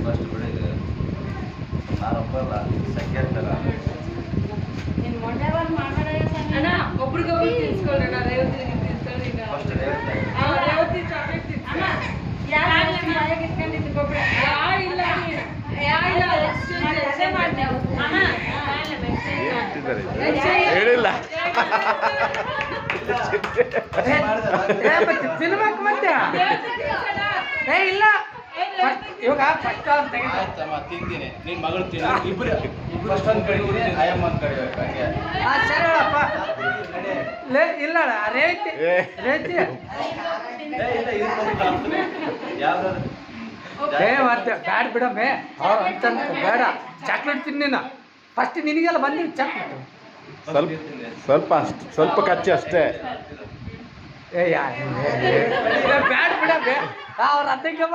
first ಬಿಡಿ ನಾನೊಬ್ಬಲ್ಲ second ತರ ಅಣ್ಣ ಒಬ್ರಿಗೊಬ್ರು ತಿನ್ಸ್ಕೊಳ್ಳೋಣ ರೇವತಿ ತಿನ್ಸ್ಕೊಳ್ಳಿ ಫಸ್ಟ್ ರೇವತಿ ರೇವತಿ ಚಾಕ್ಲೇಟ್ ತಿನ್ಸ್ಕೊಳ್ಳಿ ಹೇಳಿಲ್ಲ ತಿನ್ಬೇಕು ಮತ್ತೆ ಏ ಇಲ್ಲ ಇವಾಗ ಫಸ್ಟ್ ಆಯ್ತಮ್ಮ ತಿಂತೀನಿ ನಿನ್ ಮಗಳು ತಿನ್ನ ಇಬ್ರು ಫಸ್ಟ್ ಒಂದ್ ಕಡಿತೀನಿ ಆಯಮ್ಮ ಒಂದ್ ಕಡಿಬೇಕು ಹಂಗೆ ಸರಿ ಹೇಳಪ್ಪ ಇಲ್ಲ ರೇತಿ ರೇತಿ ಇಲ್ಲ ಯಾವ್ದಾದ್ರು ಏ ಮತ್ತೆ ಬ್ಯಾಡ ಬಿಡಮ್ಮೆ ಅವ್ರು ಅಂತ ಬೇಡ ಚಾಕ್ಲೇಟ್ ತಿನ್ನಿನ ಫಸ್ಟ್ ನಿನಗೆಲ್ಲ ಬಂದಿಲ್ಲ ಚಾಕ್ಲೇಟ್ ಸ್ವಲ್ಪ ಕಚ್ಚಿ ಅಷ್ಟೇ ಏ ಬ್ಯಾಡ ಬಿಡಮ್ಮೆ ಅವ್ರ ಅದಕ್ಕೆ